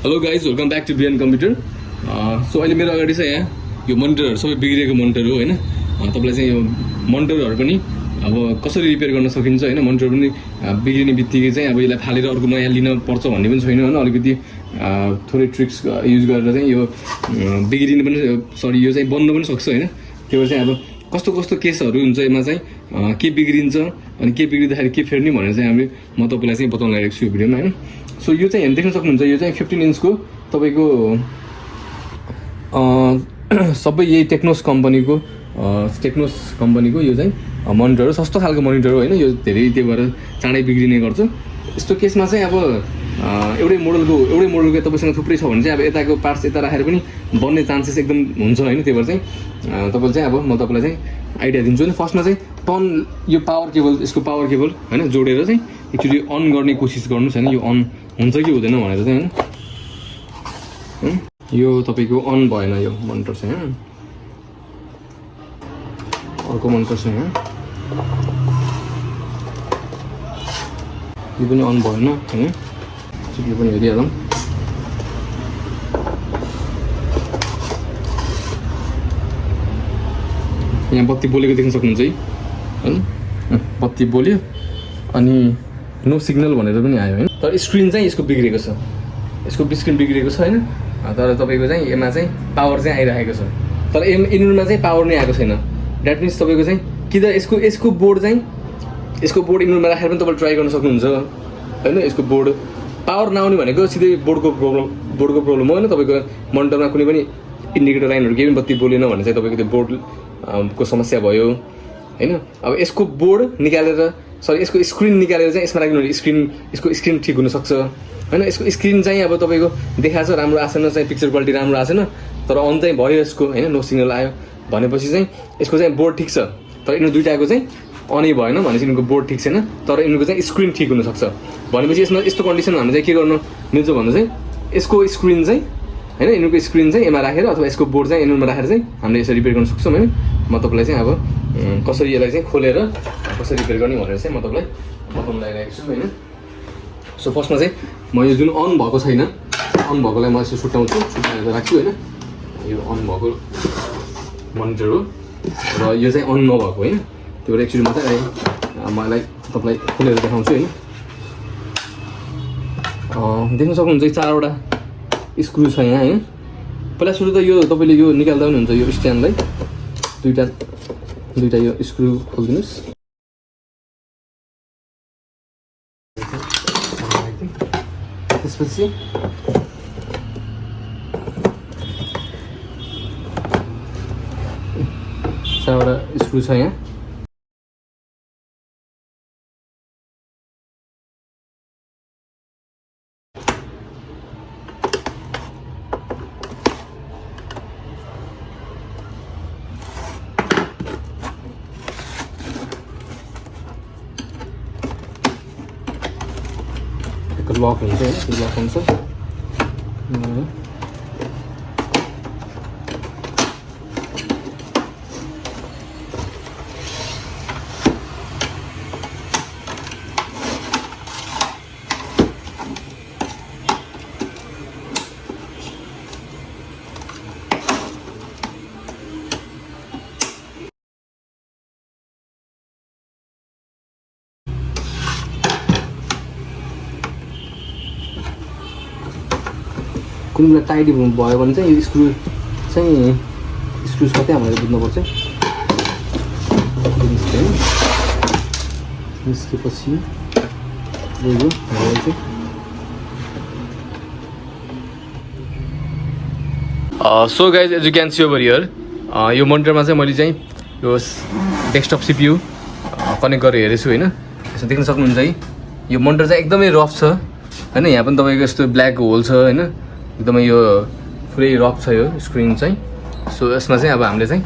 Hello guys welcome back to बिएन computer. So अहिले मेरो अगाडि चाहिँ यहाँ यो मोनिटरहरू सबै बिग्रेको मोनिटर हो होइन। तपाईँलाई चाहिँ यो मोनिटरहरू पनि अब कसरी रिपेयर गर्न सकिन्छ होइन। मोनिटर पनि बिग्रिने बित्तिकै चाहिँ अब यसलाई फालेर अर्को नयाँ लिन पर्छ भन्ने पनि छैन होइन। अलिकति थोरै ट्रिक्स युज गरेर चाहिँ यो बिग्रिने पनि सरी यो चाहिँ बन्द पनि सक्छ होइन। त्यो भएर चाहिँ अब कस्तो कस्तो केसहरू हुन्छ यसमा चाहिँ के बिग्रिन्छ अनि के बिग्रिँदाखेरि के फेर्ने भनेर चाहिँ म तपाईँलाई चाहिँ बताउन लागेको छु यो भिडियोमा होइन। सो यो चाहिँ देख्न सक्नुहुन्छ यो चाहिँ 15 इन्चको तपाईँको सबै यही टेक्नोस कम्पनीको यो चाहिँ मोनिटर हो। सस्तो खालको मोनिटर हो होइन। यो धेरै त्यो भएर चाँडै बिग्रिने गर्छ। यस्तो केसमा चाहिँ अब एउटै मोडलको तपाईँसँग थुप्रै छ भने चाहिँ अब यताको पार्ट्स यता राखेर पनि बन्ने चान्सेस एकदम हुन्छ होइन। त्यो भएर चाहिँ तपाईँले चाहिँ अब म तपाईँलाई चाहिँ आइडिया दिन्छु नि। फर्स्टमा चाहिँ टर्न यो पावर केबल यसको पावर केबल होइन जोडेर चाहिँ एक्चुली अन गर्ने कोसिस गर्नुहोस् होइन। यो अन हुन्छ कि हुँदैन भनेर चाहिँ होइन। यो तपाईँको अन भएन यो मोनिटर चाहिँ होइन। अर्को मोनिटर चाहिँ होइन यो पनि अन भएन होइन। यो पनि हेरिहालौँ। यहाँ बत्ती बोलेको देख्न सक्नुहुन्छ है होइन। बत्ती बोल्यो अनि नो सिग्नल भनेर पनि आयो होइन। तर स्क्रिन चाहिँ यसको बिग्रेको छ। यसको स्क्रिन बिग्रेको छ होइन। तर तपाईँको चाहिँ यसमा चाहिँ पावर चाहिँ आइरहेको छ। तर इन्भर्टरमा चाहिँ पावर नै आएको छैन। द्याट मिन्स तपाईँको चाहिँ कि त यसको बोर्ड इन्भर्टरमा राखेर पनि तपाईँले ट्राई गर्न सक्नुहुन्छ होइन। यसको बोर्ड पावर नआउने भनेको सिधै बोर्डको प्रब्लम हो होइन। तपाईँको मोनिटरमा कुनै पनि इन्डिकेटर लाइनहरू केही पनि बत्ती बोलेन भने चाहिँ तपाईँको त्यो बोर्डको समस्या भयो होइन। अब यसको बोर्ड निकालेर यसको स्क्रिन निकालेर चाहिँ यसमा राख्नु भने यसको स्क्रिन ठिक हुनसक्छ होइन। यसको स्क्रिन चाहिँ अब तपाईँको देखाएको छ राम्रो आएन चाहिँ पिक्चर क्वालिटी राम्रो आएन तर अन चाहिँ भयो यसको होइन। नो सिग्नल आयो भनेपछि चाहिँ यसको चाहिँ बोर्ड ठिक छ तर यिनीहरू दुइटाको चाहिँ अनै भएन भनेपछि यिनीहरूको बोर्ड ठिक छैन तर यिनीहरूको चाहिँ स्क्रिन ठिक हुनसक्छ भनेपछि यसमा यस्तो कन्डिसनमा हामीले चाहिँ के गर्नु मिल्छ भन्दा चाहिँ यसको स्क्रिन चाहिँ होइन यिनीहरूको स्क्रिन चाहिँ यसमा राखेर अथवा यसको बोर्ड चाहिँ यिनीहरूमा राखेर चाहिँ हामीले यसरी रिपेयर गर्न सक्छौँ होइन। म तपाईँलाई चाहिँ अब कसरी यसलाई चाहिँ खोलेर कसरी रिपेयर गर्ने भनेर चाहिँ म तपाईँलाई बताउन लागिरहेको छु होइन। सो फर्स्टमा चाहिँ म यो जुन अन भएको छैन अन भएकोलाई म यसो छुट्याएर राख्छु होइन। यो अन भएको मोनिटर हो र यो चाहिँ अन नभएको होइन। त्यो भएर एक्चुअली मात्रै मलाई तपाईँलाई खोलेर देखाउँछु होइन। देख्न सक्नुहुन्छ 4वटा स्क्रु छ यहाँ होइन। पहिला सुरु त यो तपाईँले यो निकाल्दा पनि हुन्छ यो स्ट्यान्डलाई दुईवटा यो स्क्रु खोलिदिनुहोस्। त्यसपछि 4वटा स्क्रु छ यहाँ। लक हुन्छ होइन। त्यो लक हुन्छ कुनै बेला टाइट भयो भने चाहिँ यो स्क्रु कतै हामीले बुझ्नुपर्छ। निस्केपछि so guys as you can see over here यो मोनिटरमा चाहिँ मैले चाहिँ यो डेस्कटप सिपियु कनेक्ट गरेर हेरेको छु होइन। यसो देख्न सक्नुहुन्छ है यो मोनिटर चाहिँ एकदमै रफ छ होइन। यहाँ पनि तपाईँको यस्तो ब्ल्याक होल छ होइन। एकदमै यो पुरै रफ छ यो स्क्रिन चाहिँ। सो यसमा चाहिँ अब हामीले चाहिँ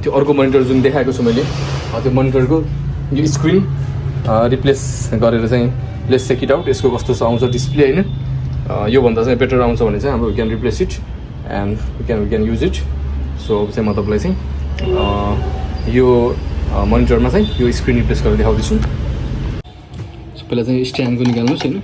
त्यो अर्को मोनिटर जुन देखाएको छु मैले त्यो मोनिटरको यो स्क्रिन रिप्लेस गरेर चाहिँ लेट्स चेक इट आउट यसको कस्तो आउँछ डिस्प्ले होइन। योभन्दा चाहिँ बेटर आउँछ भने चाहिँ अब we can replace it and we can use it. So चाहिँ म तपाईँलाई चाहिँ यो मोनिटरमा चाहिँ यो स्क्रिन रिप्लेस गरेर देखाउँदैछु। पहिला चाहिँ स्ट्यान्डको निकाल्नुहोस् होइन।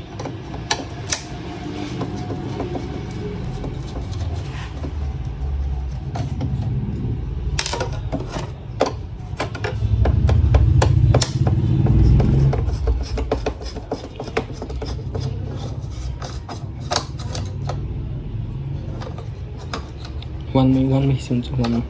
वानमै हिस्सा हुन्छ वानमा।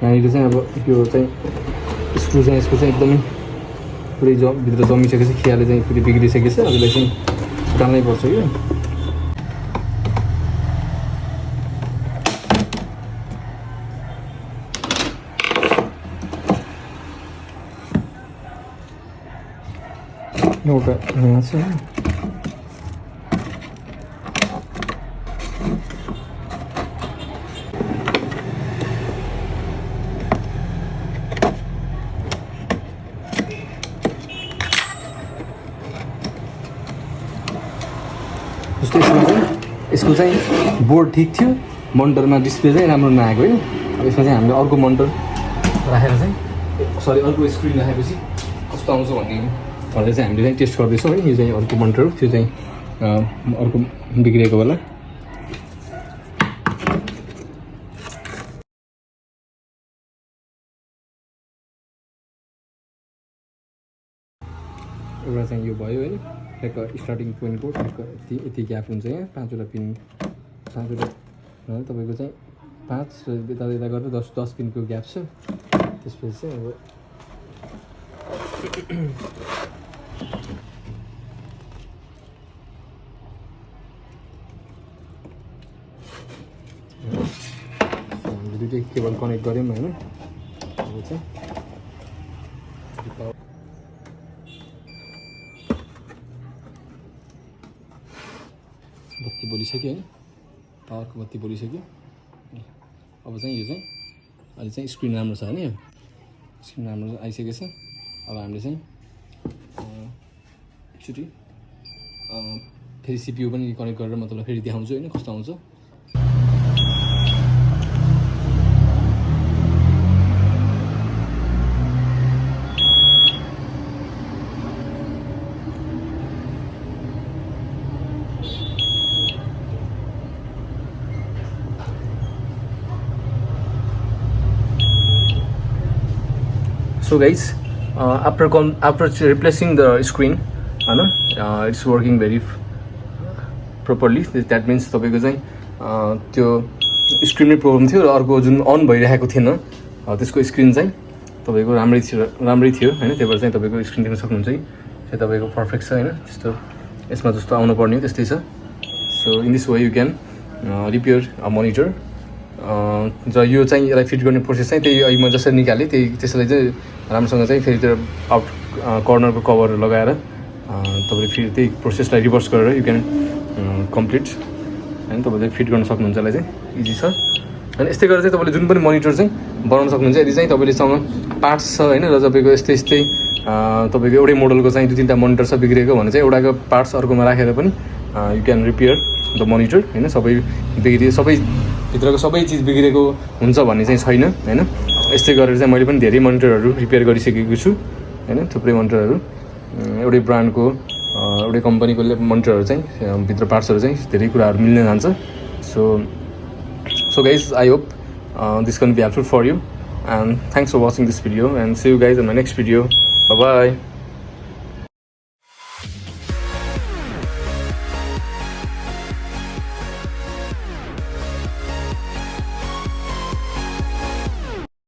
यहाँनिर चाहिँ अब यो चाहिँ स्क्रु चाहिँ यसको चाहिँ एकदमै पुरै भित्र जमिसकेको छ, खियाले चाहिँ पुरै बिग्रिसकेको छ। अब यसलाई चाहिँ टाल्नै पर्छ यो। एउटा यहाँ छ जस्तै यसको चाहिँ बोर्ड ठिक थियो, मोनिटरमा डिस्प्ले चाहिँ राम्रो नआएको होइन। अब यसमा चाहिँ हामीले अर्को मोनिटर राखेर चाहिँ अर्को स्क्रिन राखेपछि कस्तो आउँछ भन्ने भनेर चाहिँ हामीले चाहिँ टेस्ट गर्दैछौँ है। यो चाहिँ अर्को मोनिटर हो, त्यो चाहिँ अर्को बिग्रिएको बेला एउटा चाहिँ यो भयो होइन। ठ्याक्क स्टार्टिङ पोइन्टको ठ्याक्क यति ग्याप हुन्छ यहाँ, 5वटा पिन 5वटा तपाईँको चाहिँ 5 र यता गरेर 10 पिनको ग्याप छ। त्यसपछि चाहिँ अब हामीले दुइटै केबल कनेक्ट गऱ्यौँ होइन। अब चाहिँ बत्ती बोलिसक्यो होइन, पावरको बत्ती बोलिसक्यो। अब चाहिँ यो चाहिँ अहिले चाहिँ स्क्रिन राम्रो छ होइन, यो स्क्रिन राम्रो आइसकेको छ। अब हामीले चाहिँ एकचोटि फेरि सिपियु पनि कनेक्ट गरेर मतलब फेरि देखाउँछु होइन कस्तो आउँछ। So guys, after replacing the screen, it's working very properly. That means तपाईको चाहिँ त्यो स्क्रिनमै प्रब्लम थियो र अर्को जुन अन भइरहेको थिएन त्यसको स्क्रिन चाहिँ तपाईको राम्रै थियो हैन। त्यही भएर चाहिँ तपाईको स्क्रिन देख्न सक्नुहुन्छ है, चाहिँ तपाईको पर्फेक्ट छ हैन। त्यस्तो यसमा जस्तो आउनु पर्ने हो त्यस्तै छ। So in this way you can repair a monitor. जो यो चाहिँ यसलाई फिट गर्ने प्रोसेस चाहिँ त्यही अहिले म जसरी निकालेँ त्यसलाई चाहिँ राम्रोसँग चाहिँ फेरि त्यो आउट कर्नरको कभर लगाएर तपाईँले फेरि त्यही प्रोसेसलाई रिभर्स गरेर यु क्यान कम्प्लिट होइन। तपाईँले फिट गर्न सक्नुहुन्छ, यसलाई चाहिँ इजी छ। अनि यस्तै गरेर चाहिँ तपाईँले जुन पनि मोनिटर चाहिँ बनाउन सक्नुहुन्छ। यदि चाहिँ तपाईँलेसँग पार्ट्स छ होइन र तपाईँको यस्तै तपाईँको एउटै मोडलको चाहिँ 2-3टा मोनिटर छ बिग्रेको भने चाहिँ एउटाको पार्ट्स अर्कोमा राखेर पनि you can repair the monitor होइन। सबै भित्रको सबै चिज बिग्रेको हुन्छ भन्ने चाहिँ छैन होइन। यस्तै गरेर चाहिँ मैले पनि धेरै मोनिटरहरू रिपेयर गरिसकेको छु होइन। थुप्रै मोनिटरहरू एउटै ब्रान्डको एउटै कम्पनीको मोनिटरहरू चाहिँ भित्र पार्ट्सहरू चाहिँ धेरै कुराहरू मिल्न जान्छ so guys, I hope this can be helpful for you, and thanks for watching this video, and see you guys in my next video. Bye bye.